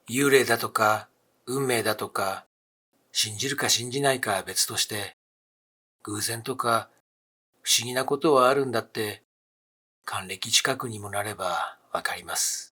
幽霊だとか、運命だとか、信じるか信じないかは別として、偶然とか不思議なことはあるんだって、還暦近くにもなればわかります。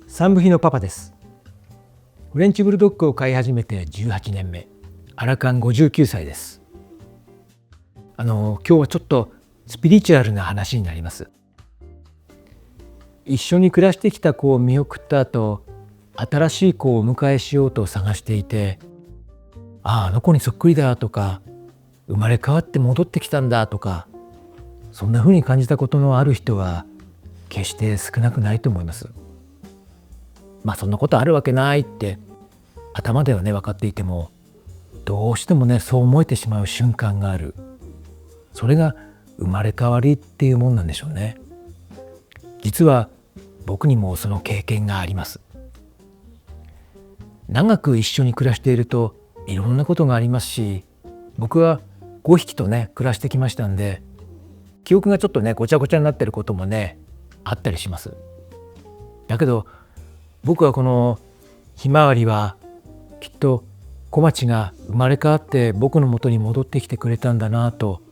三部比のパパです。フレンチブルドッグを飼い始めて18年目、アラカン59歳です。今日はちょっとスピリチュアルな話になります。一緒に暮らしてきた子を見送った後、新しい子をお迎えしようと探していて、あの子にそっくりだとか、生まれ変わって戻ってきたんだとか、そんな風に感じたことのある人は決して少なくないと思います。そんなことあるわけないって頭ではね分かっていても、どうしてもねそう思えてしまう瞬間がある。それが生まれ変わりっていうもんなんでしょうね。実は僕にもその経験があります。長く一緒に暮らしているといろんなことがありますし、僕は5匹とね暮らしてきましたんで、記憶がちょっとねごちゃごちゃになってることもねあったりします。だけど僕はこのひまわりはきっと小町が生まれ変わって僕の元に戻ってきてくれたんだなと、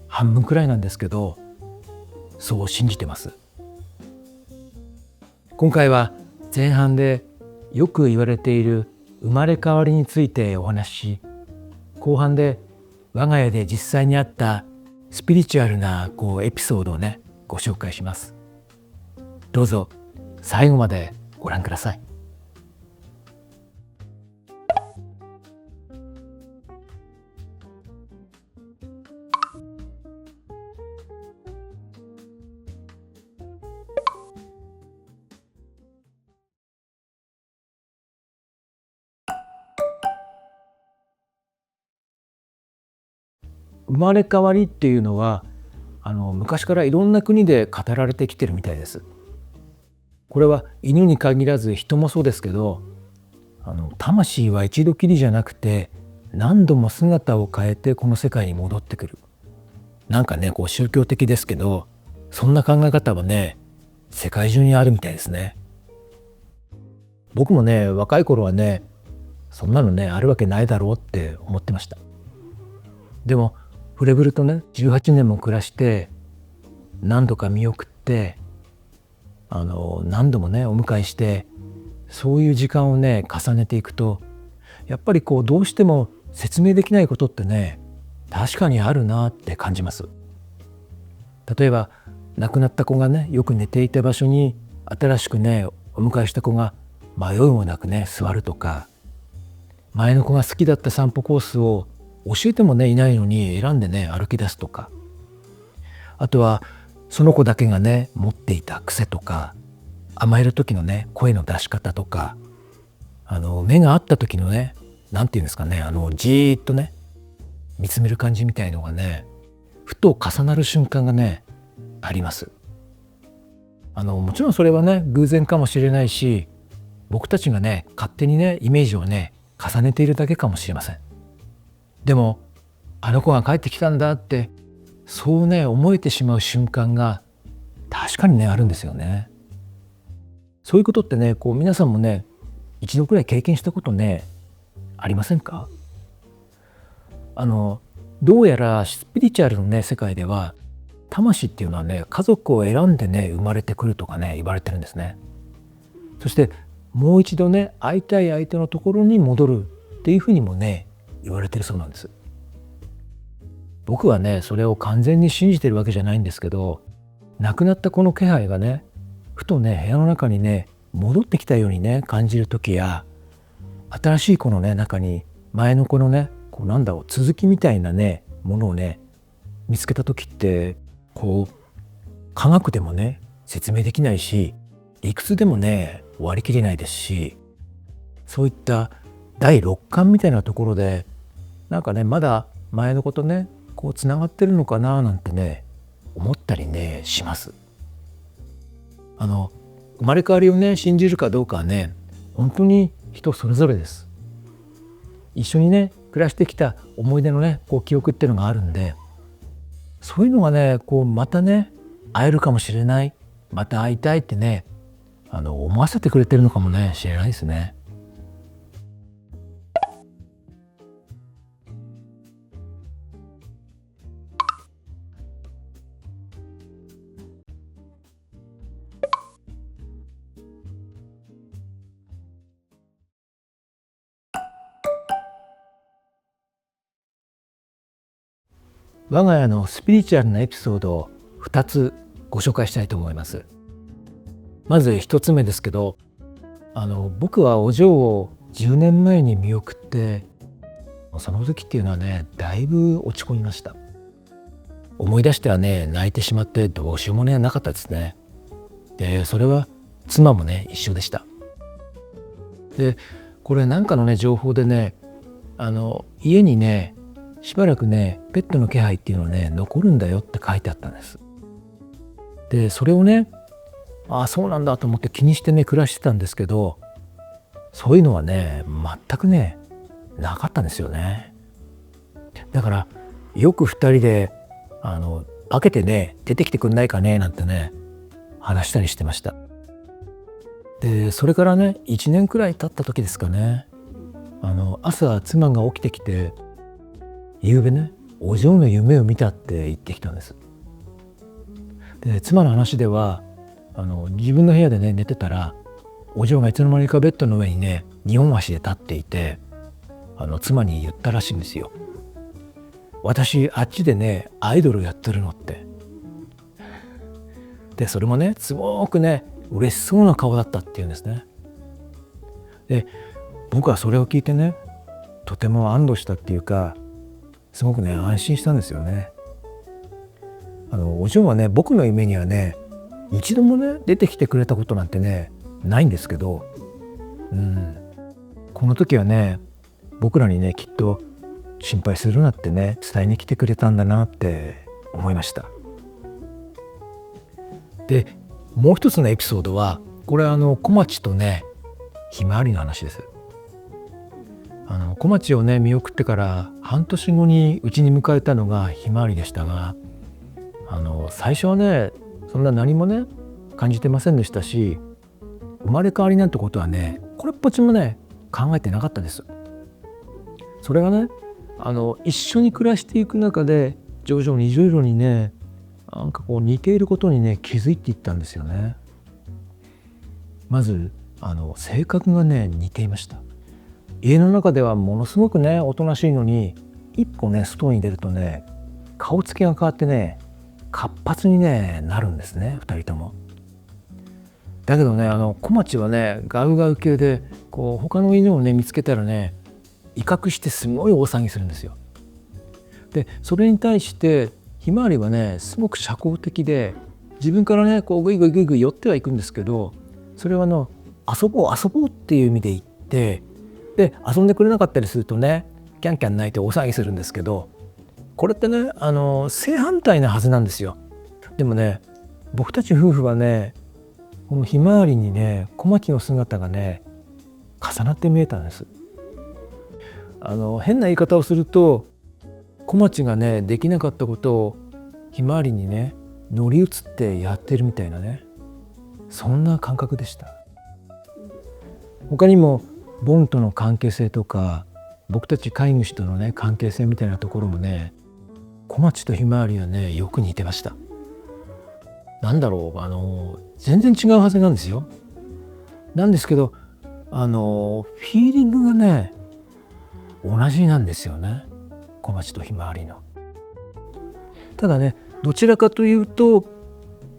半分くらいなんですけどそう信じてます。今回は前半でよく言われている生まれ変わりについてお話しし、後半で我が家で実際にあったスピリチュアルなエピソードをねご紹介します。どうぞ最後までご覧ください。生まれ変わりっていうのは昔からいろんな国で語られてきてるみたいです。これは犬に限らず人もそうですけど、魂は一度きりじゃなくて何度も姿を変えてこの世界に戻ってくる。なんかね宗教的ですけど、そんな考え方はね世界中にあるみたいですね。僕もね若い頃はねそんなのねあるわけないだろうって思ってました。でもフレブルとね18年も暮らして何度か見送って何度もねお迎えして、そういう時間をね重ねていくと、やっぱりどうしても説明できないことってね確かにあるなって感じます。例えば亡くなった子がねよく寝ていた場所に新しくねお迎えした子が迷うもなくね座るとか、前の子が好きだった散歩コースを教えてもねいないのに選んでね歩き出すとか、あとはその子だけがね持っていた癖とか、甘える時のね声の出し方とか、目が合った時のねなんていうんですかね、じーっとね見つめる感じみたいのがねふと重なる瞬間がねあります。もちろんそれはね偶然かもしれないし、僕たちがね勝手にねイメージをね重ねているだけかもしれません。でもあの子が帰ってきたんだってそうね思えてしまう瞬間が確かにねあるんですよね。そういうことってね皆さんもね一度くらい経験したことねありませんか？どうやらスピリチュアルのね世界では、魂っていうのはね家族を選んでね生まれてくるとかね言われてるんですね。そしてもう一度ね会いたい相手のところに戻るっていうふうにもね言われてるそうなんです。僕はねそれを完全に信じてるわけじゃないんですけど、亡くなった子の気配がねふとね部屋の中にね戻ってきたようにね感じる時や、新しい子のね中に前の子のね続きみたいなねものをね見つけた時って科学でもね説明できないし、理屈でもね割り切れないですし、そういった第六感みたいなところでなんかねまだ前のことねこうつながってるのかななんてね思ったりねします。生まれ変わりをね信じるかどうかはね本当に人それぞれです。一緒にね暮らしてきた思い出のねこう記憶っていうのがあるんで、そういうのがねこうまたね会えるかもしれない、また会いたいってね思わせてくれてるのかもねしれないですね。我が家のスピリチュアルなエピソードを2つご紹介したいと思います。まず1つ目ですけど、僕はお嬢を10年前に見送って、その時っていうのはねだいぶ落ち込みました。思い出してはね泣いてしまってどうしようもねなかったですね。でそれは妻もね一緒でした。でこれなんかのね情報でね家にねしばらくねペットの気配っていうのはね残るんだよって書いてあったんです。でそれをねそうなんだと思って気にしてね暮らしてたんですけど、そういうのはね全くねなかったんですよね。だからよく2人で開けてね出てきてくんないかねなんてね話したりしてました。でそれからね1年くらい経った時ですかね、朝妻が起きてきて、夕べねお嬢の夢を見たって言ってきたんです。で妻の話では自分の部屋でね寝てたら、お嬢がいつの間にかベッドの上にね2本足で立っていて、妻に言ったらしいんですよ。私あっちでねアイドルやってるのって。でそれもねすごくね嬉しそうな顔だったっていうんですね。で僕はそれを聞いてねとても安堵したっていうか、すごくね安心したんですよね。お嬢はね僕の夢にはね一度もね出てきてくれたことなんてねないんですけど、この時はね僕らにねきっと心配するなってね伝えに来てくれたんだなって思いました。でもう一つのエピソードは、これ小町とねひまわりの話です。小町をね見送ってから半年後にうちに迎えたのがひまわりでしたが、最初はねそんな何もね感じてませんでしたし、生まれ変わりなんてことはねこれっぽっちもね考えてなかったです。それがね一緒に暮らしていく中で徐々にねなんかこう似ていることにね気づいていったんですよね。まず性格がね似ていました。家の中ではものすごくねおとなしいのに、一歩ね外に出るとね顔つきが変わってね活発にねなるんですね、2人とも。だけどね小町はねガウガウ系で、こう他の犬をね見つけたらね威嚇してすごい大騒ぎするんですよ。でそれに対してひまわりはねすごく社交的で、自分からねこうグイグイ寄ってはいくんですけど、それは遊ぼうっていう意味で言って、で遊んでくれなかったりするとねキャンキャン泣いて大騒ぎするんですけど、これってね正反対なはずなんですよ。でもね僕たち夫婦はねこのひまわりにね小町の姿がね重なって見えたんです。変な言い方をすると、小町がねできなかったことをひまわりにね乗り移ってやってるみたいなね、そんな感覚でした。他にもボンとの関係性とか、僕たち飼い主とのね関係性みたいなところもね小町とひまわりはねよく似てました。なんだろう全然違うはずなんですよ。なんですけどフィーリングがね同じなんですよね、小町とひまわりの。ただねどちらかというと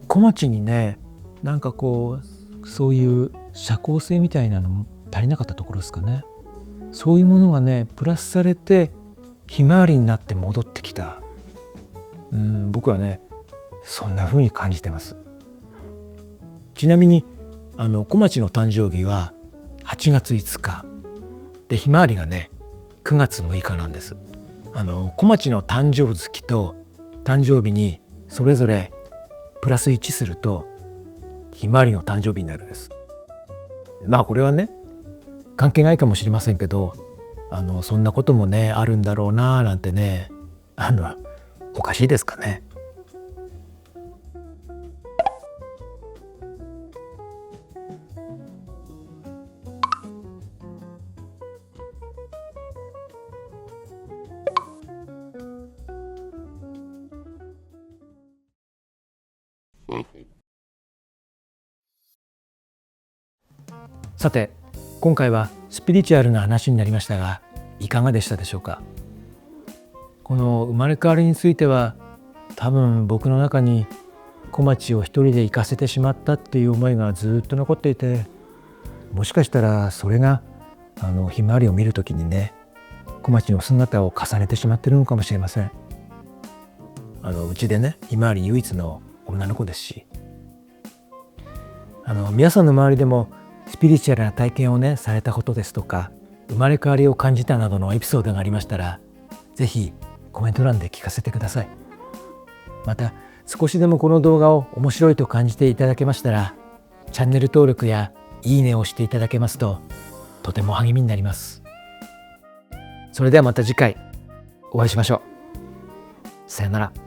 小町にねなんかこうそういう社交性みたいなのも足りなかったところですかね。そういうものがねプラスされてひまわりになって戻ってきた。僕はねそんな風に感じてます。ちなみに小町の誕生日は8月5日で、ひまわりがね9月6日なんです。小町の誕生月と誕生日にそれぞれプラス1するとひまわりの誕生日になるんです。まあこれはね関係ないかもしれませんけど、そんなこともねあるんだろうななんてね、おかしいですかね。さて今回はスピリチュアルな話になりましたが、いかがでしたでしょうか。この生まれ変わりについては多分僕の中に小町を一人で行かせてしまったっていう思いがずっと残っていて、もしかしたらそれがひまわりを見るときにね小町の姿を重ねてしまってるのかもしれません。うちでねひまわり唯一の女の子ですし、皆さんの周りでもスピリチュアルな体験をねされたことですとか、生まれ変わりを感じたなどのエピソードがありましたら、ぜひコメント欄で聞かせてください。また少しでもこの動画を面白いと感じていただけましたら、チャンネル登録やいいねをしていただけますととても励みになります。それではまた次回お会いしましょう。さよなら。